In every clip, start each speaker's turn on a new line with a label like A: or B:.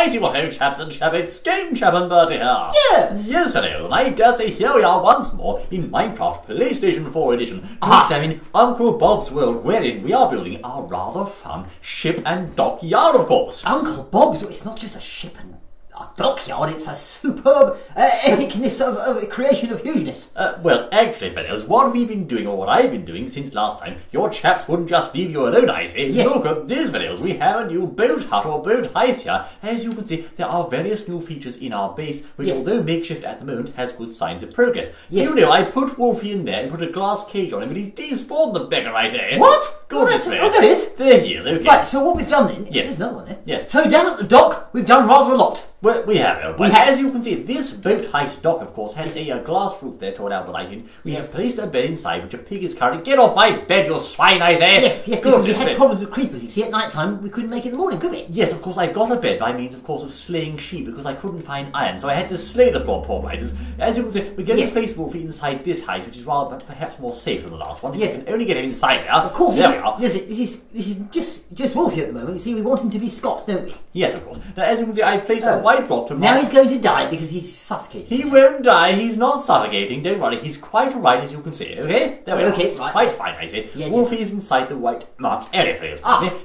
A: I see what old chaps and chappets, Game Chap and Bertie here.
B: Yes.
A: Yes, fellows, and I dare say here we are once more in Minecraft PlayStation 4 edition to examine Uncle Bob's world, wherein we are building our rather fun ship and dockyard, of course.
B: Uncle Bob's, it's not just a ship and a dockyard, it's a superb epicness of creation of hugeness.
A: Well, actually, fellows, what we've been doing, or what I've been doing since last time, your chaps wouldn't just leave you alone, I say.
B: Yes.
A: Look at this, fellows. We have a new boat hut or boat house here. As you can see, there are various new features in our base, which, although makeshift at the moment, has good signs of progress.
B: Yes.
A: You know, I put Wolfie in there and put a glass cage on him, but he's despawned the beggar, I say.
B: What?
A: Gorgeous,
B: Oh, there is.
A: There he is, okay.
B: Right, so what we've done then,
A: Yes.
B: there's another one there.
A: Yes.
B: So down at the dock, we've done rather a lot.
A: Well, we have.
B: We have.
A: As you can see, this boat heist dock, of course, has a glass roof there to allow the light in. We have placed a bed inside, which a pig is currently... Get off my bed, you swine, I say!
B: Yes, because we had problems with creepers, you see, at night time, we couldn't make it in the morning, could we?
A: Yes, of course, I got a bed by means, of course, of slaying sheep, because I couldn't find iron, so I had to slay the poor blighters. As you can see, we're going to place Wolfie inside this house, which is rather, perhaps more safe than the last one.
B: Yes.
A: You can only get him inside there.
B: Of course,
A: there we are.
B: This is just Wolfie at the moment, you see, we want him to be Scott, don't we?
A: Yes, of course. Now, as you can see, I placed a white block to
B: Now he's going to die because he's suffocating.
A: He won't die, he's not suffocating, don't worry, he's quite alright, as you can see, okay? There we are.
B: Okay,
A: It's
B: right.
A: quite fine, I say.
B: Yes,
A: Wolfie is inside the white marked area for you,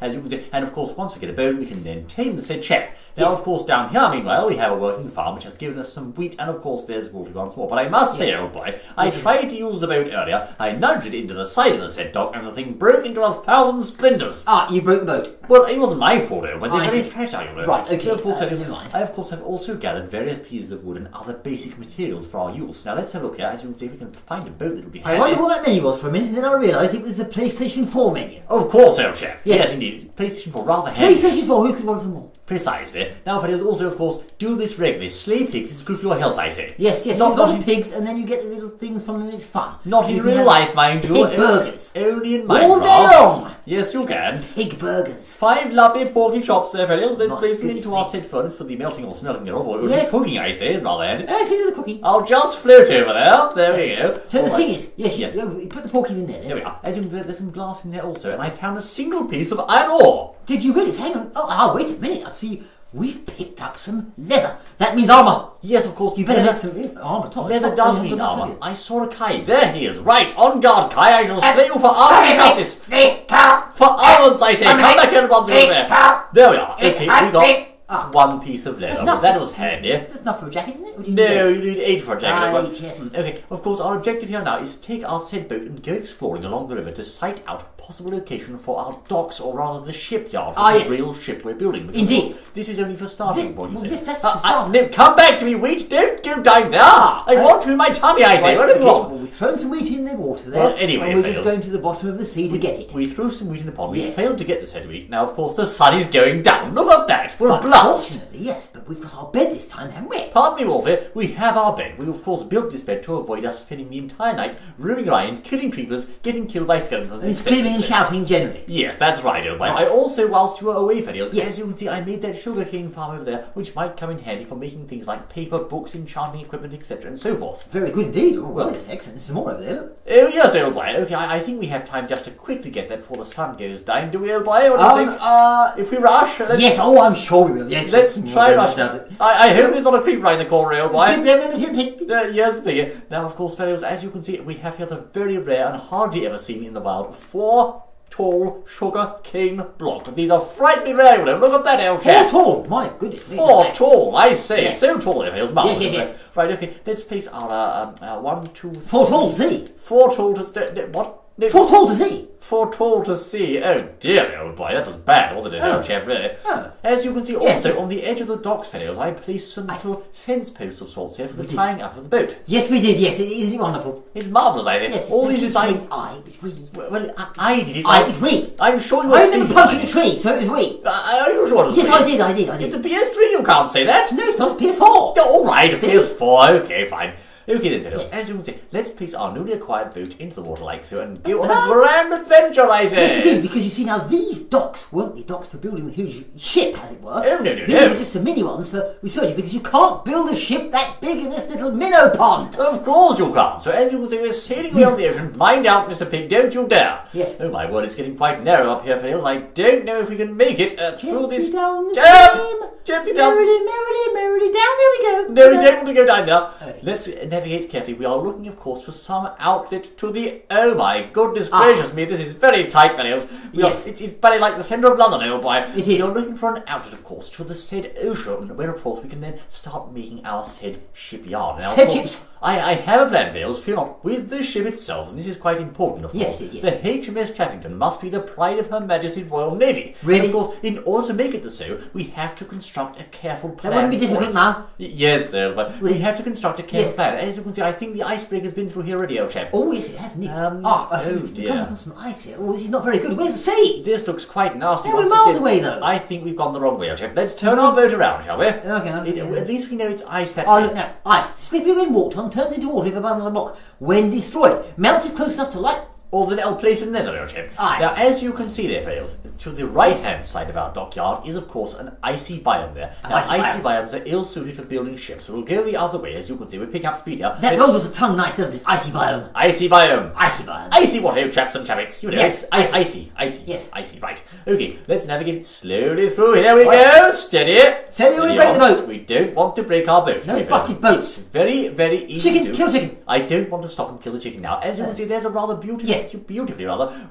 A: as you can see. And of course, once we get a bone, we can then tame the said chap. Now, of course, down here, meanwhile, we have a working farm which has given us some wheat, and of course, there's Wolfie once more. But I must say, old boy, I tried to use the boat earlier, I nudged it into the side of the said dock, and the thing broke into 1,000 splinters.
B: You broke the boat.
A: Well, it wasn't my fault, though, but they're very fragile, you know.
B: Right, okay.
A: So, of course,
B: never mind.
A: I, of course, have also gathered various pieces of wood and other basic materials for our use. Now, let's have a look here. As you can see, we can find a boat that will be handy.
B: I wondered what that menu was for a minute, and then I realised it was the PlayStation 4 menu.
A: Of course, old chap.
B: Yes.
A: Yes, indeed. It's PlayStation 4, rather handy.
B: PlayStation 4, who could want for more?
A: Precisely. Now, fellows, also, of course, do this regularly. Slay pigs is good for your health, I say.
B: Yes,
A: Not
B: a lot
A: in-
B: of pigs, and then you get the little things from them, and it's fun.
A: Not in
B: You can
A: real
B: have
A: life, mind you.
B: Pig burgers.
A: Only in Minecraft.
B: All day long.
A: Yes, you can.
B: Pig burgers.
A: 5 lovely porky chops there, fellows. Let's
B: My
A: place them
B: goodness
A: into our
B: me.
A: said furnace for the melting or smelting thereof, or
B: Yes.
A: cooking, I say, rather handy.
B: I see the cooking.
A: I'll just float over there. There we go.
B: So the
A: All
B: thing
A: right.
B: is, yes, you put the porkies in there.
A: There we are. As you can see, there's some glass in there also, and I found a single piece of iron ore.
B: Did you really? Hang on. Wait a minute. I see. We've picked up some leather. That means armour.
A: Yes, of course.
B: You better make some armour top.
A: Leather does mean armour. I saw a Kai. There he is. Right, on guard, Kai. I shall slay you for armour and justice. For almonds, I say. Come back here and once over there. There we are. Okay, we got one piece of leather.
B: That's
A: That was handy.
B: That's enough for a jacket, isn't it? Or do you
A: No,
B: need
A: you need 8 for a jacket.
B: 8, yes.
A: Okay, of course, our objective here now is to take our said boat and go exploring along the river to site out a possible location for our docks, or rather the shipyard for the real ship we're building. Because,
B: Indeed.
A: of course, this is only for starting point, you say.
B: that's the start.
A: No, come back to me, wheat. Don't go down there. I want to in my tummy, I say. What do you want?
B: Well, we've thrown some wheat in the water there.
A: Well, anyway,
B: and we're
A: failed.
B: just going to the bottom of the sea to get it.
A: We threw some wheat in the pond. We
B: Yes.
A: failed to get the said wheat. Now, of course, the sun is going down. Look at that. What a blast.
B: Unfortunately, yes, but we've got our bed this time, haven't we?
A: Pardon me, Wolfie, we have our bed. We, of course, built this bed to avoid us spending the entire night roaming around, killing creepers, getting killed by skeletons,
B: And
A: etc.,
B: screaming and
A: etc.
B: shouting generally.
A: Yes, that's right, old boy.
B: Right.
A: I also, whilst you were away, fellows,
B: Yes.
A: as you can see, I made that sugarcane farm over there, which might come in handy for making things like paper, books, enchanting equipment, etc., and so forth.
B: Very good indeed. Oh, well, it's excellent. There's some more over there, look.
A: Oh, yes, old boy. Okay, I think we have time just to quickly get that before the sun goes down. Do we, old boy? What do you think? If we rush, let's...
B: Yes, I'm sure we will. Yes,
A: Let's try rush
B: down.
A: down. I hope there's not a creep right in the corner, old boy. Yes, the thing. Now, of course, fellows, as you can see, we have here the very rare and hardly ever seen in the wild 4 tall sugar cane block. These are frightfully rare, you know. Look at that, old chap.
B: 4 tall. My goodness.
A: 4 tall, I say.
B: Yes.
A: So tall, fellows. Marvellous.
B: Yes.
A: Right, okay. Let's place our 1, 2, 3.
B: 4 tall to see.
A: 4 tall to what? No,
B: 4 tall to see.
A: 4 tall to see. Oh dear, old boy, that was bad, wasn't it, old chap, really? As you can see, also, on the edge of the docks, fellows, I placed some little fence posts of sorts here for the tying up of the boat.
B: Yes, we did. Yes, isn't it wonderful?
A: It's marvellous, I think.
B: Yes,
A: All
B: they
A: these
B: keep
A: designs...
B: saying I, it's we.
A: Well, I did it.
B: It's we.
A: I'm sure you were
B: I
A: sleeping.
B: remember punching a tree, so it was we.
A: Are you sure it was
B: Yes,
A: me?
B: I did.
A: It's a PS3, you can't say that.
B: No, it's not. It's PS4.
A: All right, a
B: See?
A: PS4, okay, fine. Okay then, fellows,
B: Yes.
A: as you can see, let's place our newly acquired boat into the water like so and go on a grand adventure, I say.
B: Yes, indeed, because you see now these docks weren't the docks for building the huge ship, as it were.
A: Oh, no.
B: These were just the mini ones for researching, because you can't build a ship that big in this little minnow pond.
A: Of course you can't. So as you can see, we're sailing away on the ocean. Mind out, Mr. Pig, don't you dare.
B: Yes.
A: Oh my word, it's getting quite narrow up here, Fails. I don't know if we can make it through this.
B: Down the stream.
A: Gently down.
B: Merrily down. There we go.
A: No, we don't want to go down there.
B: Okay.
A: Let's navigate carefully. We are looking, of course, for some outlet to the... Oh my goodness gracious me, this is very tight, Fails.
B: Yes.
A: It's very like the centre of London, old boy.
B: It is.
A: We are looking for an outlet, of course, to the said ocean, where, of course, we can then start making our said shipyard. Now, of
B: Said
A: course,
B: ships.
A: I have a plan, Fails, fear not, with the ship itself, and this is quite important, of course.
B: Yes, yes.
A: The HMS Chappington must be the pride of Her Majesty's Royal Navy.
B: Really?
A: And of course, in order to make it so, we have to construct a careful plan.
B: That wouldn't be
A: for
B: difficult
A: it.
B: now.
A: Yes, sir, but we have to construct a careful
B: Yes.
A: plan. As you can see, I think the icebreaker's been through here already, old chap.
B: Oh, yes, it has, indeed.
A: Oh,
B: We've
A: dear.
B: come across some ice here. Oh, this is not very good. Where's the sea?
A: This looks quite nasty.
B: Yeah, we're
A: once
B: miles
A: again.
B: away, though.
A: I think we've gone the wrong way, old chap. Let's turn our boat around, shall we?
B: Okay.
A: At least we know it's ice that
B: Oh,
A: way.
B: look now. Ice. Slippery when walked on, turns into water if above the block. When destroyed, melted close enough to light.
A: Or the little place in the nether, old chap.
B: Aye.
A: Now, as you can see there, Fails, to the right-hand side of our dockyard is, of course, an icy biome there. Now, icy biomes are ill-suited for building ships, so we'll go the other way. As you can see, we're picking up speed here.
B: That rolls off the tongue nice, doesn't it? Icy biome.
A: Icy biome.
B: Icy biome.
A: Icy what, old chaps and chabbits? You know,
B: Yes,
A: it's icy.
B: Yes.
A: Icy, right. Okay, let's navigate slowly through. Here we
B: Right.
A: go. Steady.
B: Steady, we break the boat.
A: We don't want to break our boat.
B: No
A: do we,
B: busted
A: fellas?
B: boats.
A: Very, very easy
B: Chicken,
A: to do.
B: kill chicken.
A: I don't want to stop and kill the chicken now. As you can see, there's a rather beautifully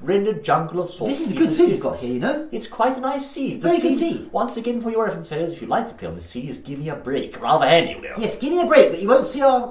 A: rendered jungle of sorts.
B: This is a good seed you've got here, you know.
A: It's quite a nice seed. The
B: Very
A: seed,
B: good seed.
A: once again, for your reference, fellas, if you like to play on the seed, is give me a break. Rather handy, you know.
B: Yes, give me a break, but you won't see our,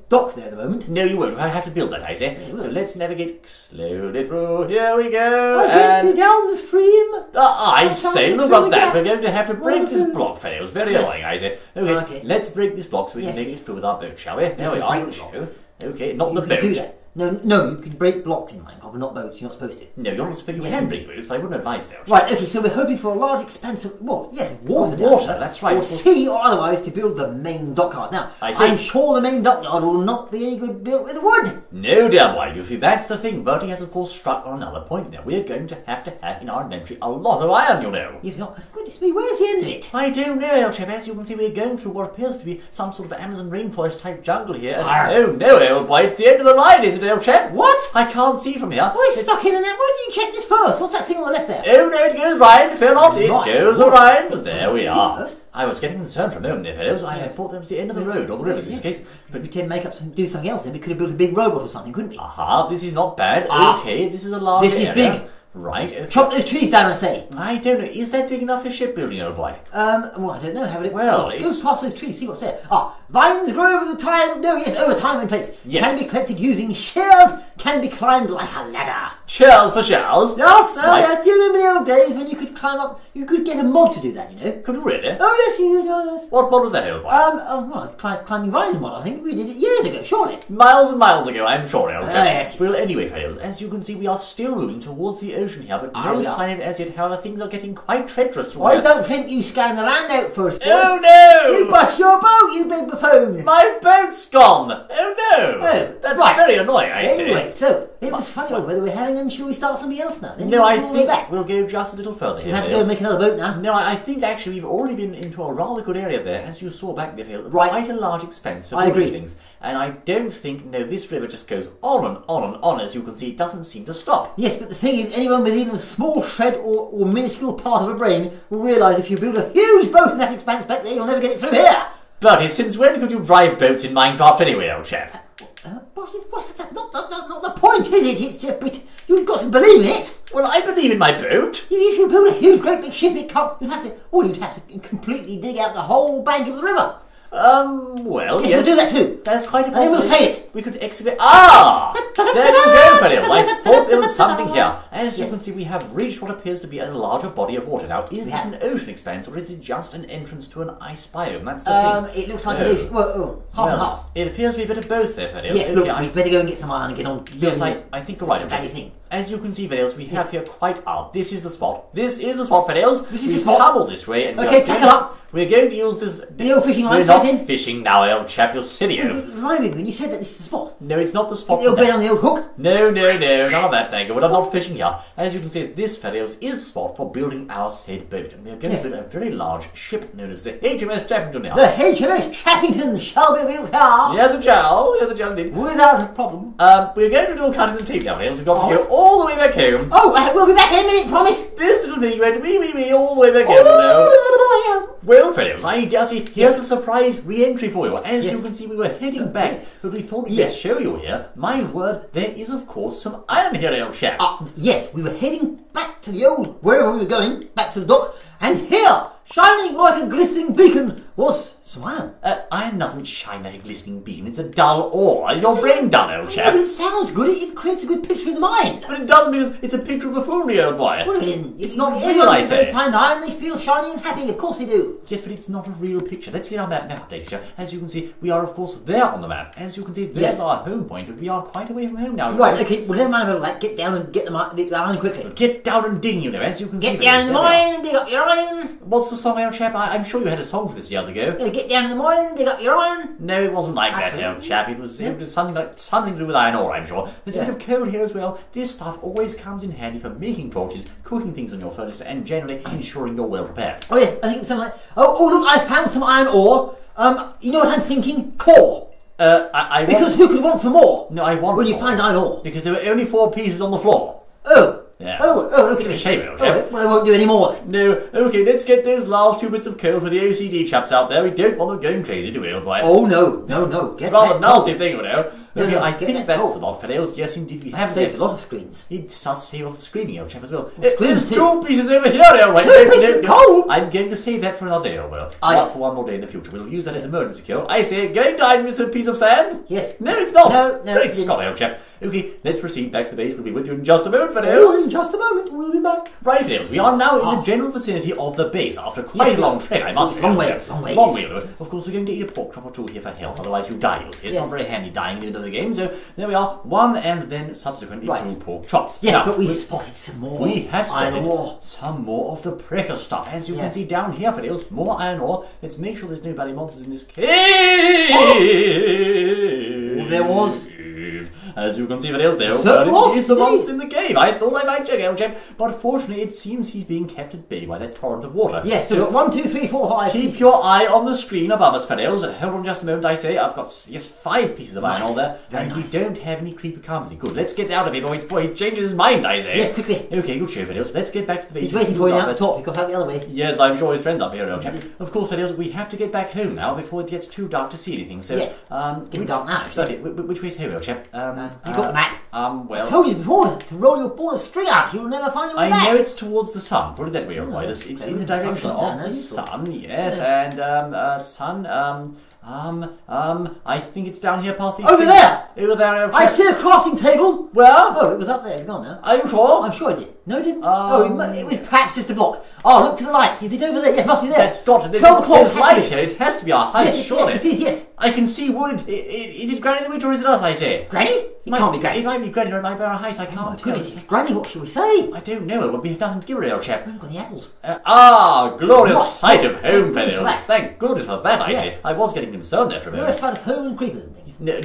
B: dock there at the moment.
A: No, you won't. I have to build that, I say.
B: you will.
A: So let's navigate slowly through. Here we go.
B: Oh, gently down the stream.
A: I
B: can't
A: say,
B: get
A: look
B: through
A: at
B: the
A: that.
B: gap.
A: We're going to have to break this
B: Wonderful.
A: block, fellows. Very
B: Yes.
A: annoying, I say. Okay,
B: Okay.
A: let's break this block so we
B: Yes,
A: can make
B: yes.
A: it through with our boat, shall we? There we
B: we'll
A: are.
B: break the blocks.
A: Okay, not
B: You
A: the
B: can do
A: boat.
B: that. No, you can break blocks in Minecraft, but not boats. You're not supposed to.
A: No, you're not supposed to. You
B: Yes,
A: can
B: indeed.
A: break boats, but I wouldn't advise that.
B: Right, okay, so we're hoping for a large expanse of, water. down
A: Water,
B: there,
A: that's right.
B: Or sea or otherwise to build the main dockyard. Now,
A: I see.
B: I'm sure the main dockyard will not be any good built with wood.
A: No, damn why. You see, that's the thing. Bertie has, of course, struck on another point there. We're going to have in our inventory a lot of iron, you know.
B: You've got, goodness me, where's the end of it?
A: I don't know, El Chap. As you can see, we're going through what appears to be some sort of Amazon rainforest type jungle here. And
B: Arr.
A: oh no, old boy, it's the end of the line, isn't it, El Chap?
B: What?
A: I can't see from here.
B: We're stuck in an... Why didn't you check this first? What's that thing on the left there?
A: Oh no, it goes round, fear not, it
B: Right.
A: goes
B: What?
A: around. There we are.
B: First?
A: I was getting concerned for a moment there, fellows. I thought that was the end of the road, or the river in this case.
B: But we can do something else then. We could have built a big robot or something, couldn't we?
A: Aha, this is not bad.
B: Ah.
A: Okay, this is a large
B: This is
A: area.
B: big.
A: Right, okay.
B: Chop those trees down, I say.
A: I don't know, is that big enough for shipbuilding, old boy?
B: Well, I don't know. Have a look.
A: Well,
B: Go
A: it's-
B: past those trees, see what's there. Vines grow over the time. No, yes, over time and place.
A: Yes.
B: Can be collected using shears. Can be climbed like a ladder.
A: Cheers for shells.
B: Yes, sir.
A: Right.
B: Yes. Do you remember the old days when you could climb up? You could get a mod to do that. You know.
A: Could you really?
B: Oh yes, you could. Oh, yes.
A: What mod was that, old boy?
B: Well, it's climbing vines mod. I think we did it years ago. Surely.
A: Miles and miles ago, I'm sure, old chap.
B: yes.
A: Well, anyway, fellows, as you can see, we are still moving towards the ocean here, but no
B: we are.
A: sign of it as yet. However, things are getting quite treacherous from
B: I
A: here.
B: don't think you scanned the land out first. boy.
A: Oh no!
B: You bust your boat, you big buffoon.
A: My boat's gone! Oh no!
B: Oh,
A: That's
B: right.
A: very annoying, I
B: Anyway,
A: say.
B: so it was funny whether we're having, and shall we start something else now? Then
A: No,
B: we'll
A: I
B: go all the way
A: think
B: back.
A: we'll go just a little further here.
B: We have to go
A: fellows.
B: and make another boat now.
A: No, I think actually we've already been into a rather good area there, as you saw back there, Phil.
B: Right.
A: Quite a large expense for
B: I
A: building
B: agree.
A: things. And I don't think, no, this river just goes on and on and on, as you can see, it doesn't seem to stop.
B: Yes, but the thing is, anyone with even a small shred or minuscule part of a brain will realise if you build a huge boat in that expanse back there, you'll never get it through here.
A: Bertie, since when could you drive boats in Minecraft anyway, old chap?
B: What's that? Not the point, is it? It's just, you've got to believe in it.
A: Well, I believe in my boat.
B: If you build a huge, great big ship, you'd have to completely dig out the whole bank of the river.
A: Well,
B: Yes,
A: yes.
B: we'll do that too.
A: That's quite a
B: And then we'll
A: possibility.
B: say it.
A: We could excavate. Ah! There you go, fellows. I thought there was something here. As you
B: Yes.
A: can see, we have reached what appears to be a larger body of water. Now, is this
B: have.
A: an ocean expanse, or is it just an entrance to an ice biome? That's the thing.
B: It looks like
A: Oh.
B: an ocean. Well, half and half.
A: It appears to be a bit of both there, fellows.
B: Yes, look, we'd better go and get some iron and get on
A: Yes,
B: building
A: I think you're right.
B: bloody
A: Okay.
B: thing.
A: As you can see, Vales, we have here quite this is the spot. This is the spot, Vales.
B: This is
A: We've
B: the spot.
A: travelled this way. And we
B: Okay,
A: are
B: tackle
A: going-
B: up.
A: We're going to use this...
B: The old fishing line
A: We're not
B: set in.
A: fishing now, old chap. You're silly, oaf.
B: Remind me when you said that this is the spot.
A: No, it's not the spot.
B: The old bed on the old hook.
A: No, none of that, thank you. We're not fishing here. As you can see, this, fellows, is the spot for building our said boat. And we are going to build a very large ship known as the HMS Chappington here.
B: The HMS Chappington shall be built here.
A: Yes, it shall indeed.
B: Without a problem.
A: We're going to do a cutting the tape now, fellows. We've got to go all the way back home.
B: Oh, we'll be back in a minute, promise.
A: This little piggy went wee, all the way back home now. Well, fellows, I dare say, here's a surprise re-entry for you. As you can see, we were heading back, but we thought we'd best show you here. My word, there is, of course, some iron here, old chap.
B: Yes, we were heading back to the old, wherever we were going, back to the dock, and here, shining like a glistening beacon, was some iron.
A: Iron doesn't shine like a glistening beacon. It's a dull ore. Is your brain dull, old chap?
B: Yeah, but it sounds good. It creates a good picture in the mind.
A: But it doesn't, because it's a picture of a buffoonery, old boy.
B: Well, it isn't.
A: It's not real,
B: Everyone
A: I say.
B: They find iron, they feel shiny and happy. Of course they do.
A: Yes, but it's not a real picture. Let's get our map updated here. As you can see, we are, of course, there on the map. As you can see, there's our home point, but we are quite away from home now.
B: Right, okay, well, never mind about that. Get down and get the iron quickly.
A: Get down and dig, you know, as you can see.
B: Get down in the mine and dig up your iron.
A: What's the song, old chap? I'm sure you had a song for this years ago.
B: Yeah, get down in the mine and dig up your iron.
A: No, it wasn't like that, old chap. It was something to do with iron ore, I'm sure. There's a bit of coal here as well. This stuff always comes in handy for making torches, cooking things on your furnace, and generally ensuring you're well prepared.
B: Oh yes, I think it was something like, oh look, I found some iron ore. You know what I'm thinking? Core. Because who could want for more?
A: No, I want
B: when you
A: more.
B: find iron ore.
A: Because there were only 4 pieces on the floor.
B: Oh.
A: Yeah.
B: Oh, okay.
A: Bit of a shame, old chap.
B: Right. Well, I won't do any more then.
A: No, okay, let's get those last 2 bits of coal for the OCD chaps out there. We don't want them going crazy, do we, old boy?
B: Oh, no. Get
A: rather
B: that
A: nasty thing, you know.
B: No,
A: Okay,
B: no,
A: I
B: get
A: think
B: that
A: that's
B: coal.
A: the lot for nails. Yes, indeed, we
B: That
A: have
B: saves a lot of screens.
A: It does save off the screening, old chap, as well.
B: Screens
A: There's
B: too.
A: 2 pieces over here, old boy.
B: 2 pieces of coal?
A: I'm going to save that for another day, old boy. That's for one more day in the future. We'll use that as emergency coal. I say, going down, Mr. Piece of Sand?
B: Yes.
A: No, it's not.
B: No,
A: Great Scott, old chap. Okay, let's proceed back to the base. We'll be with you in just a moment, Fiddles.
B: In just a moment, we'll be back.
A: Right, Fiddles, we are now in the general vicinity of the base after quite a long trek, I must say.
B: Long way.
A: Of course, we're going to eat a pork chop or 2 here for health, otherwise you die, you'll see. It's not very handy dying in the middle of the game, so there we are, 1 and then subsequently 2 pork chops.
B: Yes,
A: now,
B: but we spotted some more.
A: We have
B: iron
A: spotted
B: ore.
A: some more of the precious stuff. As you can see down here, Fiddles, more iron ore. Let's make sure there's no bloody monsters in this cave.
B: Oh, there was.
A: As you can see, Fiddles, there
B: was
A: is a monster in the cave. I thought I might check out, chap, but fortunately it seems he's being kept at bay by that torrent of water.
B: Yes, so 1, 2, 3, 4, 5.
A: Keep your eye on the screen above us, Fiddles. Hold on just a moment, I say. I've got, 5 pieces of iron ore there, and we don't have any creeper company. Good, let's get out of here before he changes his mind, I say.
B: Yes, quickly.
A: Okay, good show, Fiddles. Let's get back to the base.
B: He's waiting for you down at the top. You've got to have the other way.
A: Yes, I'm sure his friend's up here, old chap. Of course, Fiddles, we have to get back home now before it gets too dark to see anything. So,
B: yes, getting dark now.
A: Okay, which way's home, old chap?
B: You got the map.
A: Well,
B: I told you before to roll your ball of string out. You'll never find your way back.
A: I know it's towards the sun. Put it that way, old boy. It's in the direction of the sun. Yes, and sun. I think it's down here past these.
B: Over there.
A: Over there. Old
B: I
A: chap.
B: see a crafting table.
A: Where?
B: Oh, it was up there. It's gone now.
A: Are you sure?
B: I'm sure it did. No, it didn't. It was perhaps just a block. Oh, look to the lights. Is it over there? Yes, it must be there.
A: That's got to be.
B: 12 o'clock.
A: There's light here. It has to be our house,
B: Yes,
A: surely.
B: it is. Yes.
A: I can see wood. Is it Granny the Witch or is it us? I say.
B: Granny? It can't be Granny.
A: It might be Granny or it might be our house. I can't tell.
B: Goodness, it's Granny. What shall we say?
A: I don't know. It would be nothing to give her, old chap.
B: We haven't got any apples.
A: Glorious sight of home,
B: Goodness for
A: Fiddles.
B: that.
A: Thank goodness for that, I
B: Yes.
A: say. I was getting concerned there for a
B: The
A: moment.
B: worst side of home and creepers and things.
A: No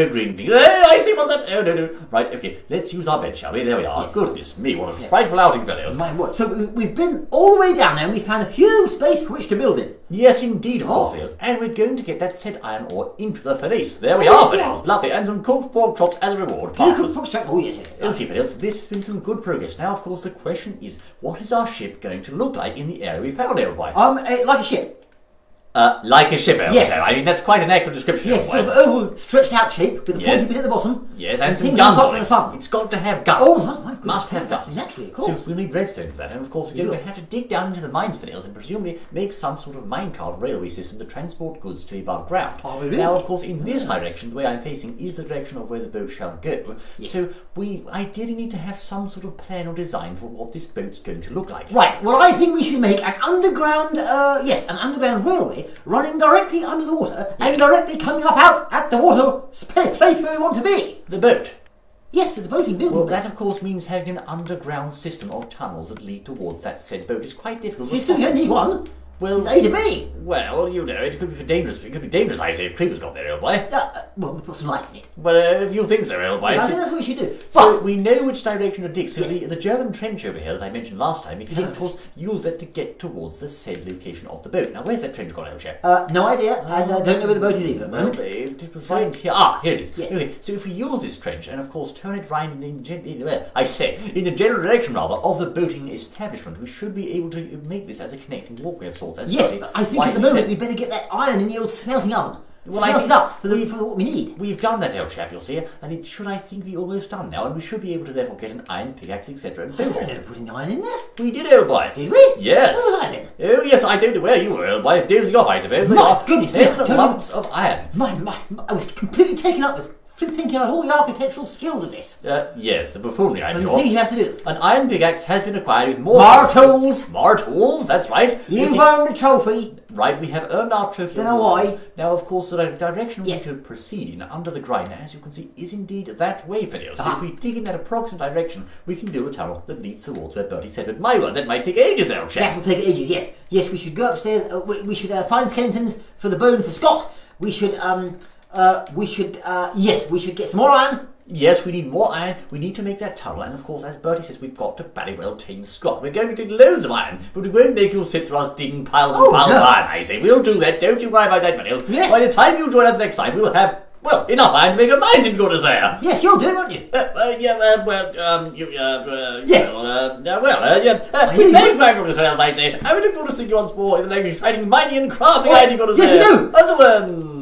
A: green things. I see what's that. Oh, no. Right, okay, let's use our bed, shall we? There we are.
B: Yes.
A: Goodness me, what a frightful outing, Fiddles.
B: My word. So we've been all the way down there and we found a huge space for which to build in.
A: Yes, indeed, of course, Fiddles. And we're going to get that said iron ore into the furnace. There we are, Fiddles. Lovely. And some cooked pork chops as a reward.
B: Oh, yes.
A: Okay, Fiddles, this has been some good progress. Now, of course, the question is, what is our ship going to look like in the area we found, old boy?
B: Like a ship.
A: Like a ship, old
B: Yes.
A: boy. I mean, that's quite an accurate description,
B: Yes,
A: old boy.
B: sort of oval, stretched out shape with a
A: Yes.
B: pointy bit at the bottom.
A: Yes, and some
B: things
A: guns
B: on top
A: on
B: in
A: it.
B: the front.
A: It's got to have guns.
B: Oh, my goodness.
A: Must have guns.
B: Naturally, of
A: So
B: course.
A: we'll need redstone for that, and of course we're going to have to dig down into the mines, Fiddles, and presumably make some sort of minecart railway system to transport goods to the above ground.
B: Oh, really?
A: Now, of course, in this direction, the way I'm facing is the direction of where the boat shall go.
B: Yes.
A: So we ideally need to have some sort of plan or design for what this boat's going to look like.
B: Right, well I think we should make an underground, an underground railway running directly under the water and directly coming up out at the water place where we want to be.
A: The boat.
B: Yes, to the boating building.
A: Well, that of course means having an underground system of tunnels that lead towards that said boat is quite difficult.
B: System, you only need one.
A: Well,
B: It's A to B.
A: well, you know, it could be dangerous. It could be dangerous, I say, if creepers got there, old boy.
B: Well, we put some lights in it.
A: Well, if you think so, old boy.
B: Yeah, I think that's what we should do.
A: So
B: But
A: we know which direction to dig. So
B: Yes.
A: the German trench over here that I mentioned last time, we can
B: Yes.
A: of course use that to get towards the said location of the boat. Now, where's that trench gone, old chap?
B: no idea, and I don't know where the boat is either at the
A: Well,
B: moment.
A: it was right here. Ah, here it is.
B: Yes.
A: Okay, so if we use this trench and of course turn it round in the general direction rather of the boating establishment, we should be able to make this as a connecting walkway of sorts. As
B: Yes,
A: Bertie
B: but I think
A: rightly
B: at the moment
A: said.
B: we better get that iron in the old smelting oven.
A: Well, I
B: Smelt
A: think
B: it up for,
A: we've-
B: for what we need.
A: We've done that, old chap, you'll see, and it should, I think, be almost done now, and we should be able to therefore get an iron pickaxe, etc. and so
B: I
A: forth.
B: never put any iron in there.
A: We did, old boy.
B: Did we?
A: Yes.
B: Where was I then?
A: Oh, yes, I don't know where you were, old boy. Dozing off, I suppose.
B: My goodness me, I
A: 10
B: tell you-
A: lumps of iron.
B: I was completely taken up with thinking about all the architectural skills of this.
A: Yes, the buffoonery, I'm
B: And the
A: sure.
B: things you have to do.
A: An iron pickaxe has been acquired with more...
B: More tools.
A: More tools, that's right.
B: You've
A: Okay,
B: earned a trophy.
A: right, we have earned our trophy.
B: Don't know why.
A: Now, of course, the direction
B: Yes.
A: we could proceed in under the ground, as you can see, is indeed that way, Phineas. So
B: Ah.
A: if we dig in that approximate direction, we can build a tunnel that leads towards where Bertie said. But my word, that might take ages, old chap.
B: That will take ages, yes. Yes, we should go upstairs. We should find skeletons for the bone for Scott. We should get some more iron.
A: Yes, we need more iron, we need to make that tunnel, and of course, as Bertie says, we've got to very well tame Scott. We're going to dig loads of iron, but we won't make you sit through us digging piles and
B: Oh,
A: piles
B: no.
A: of iron, I say. We'll do that, don't you worry about that, Phineas.
B: Yes.
A: By the time you join us next time, we'll have, well, enough iron to make a mountain good as there.
B: Yes, you'll do, won't you?
A: Yeah.
B: Yes.
A: We thank you for this, as I say. I will look forward to seeing you once more in the next exciting, mighty, and crafty
B: Yes.
A: iron good as
B: Yes,
A: there.
B: we do.
A: Until then.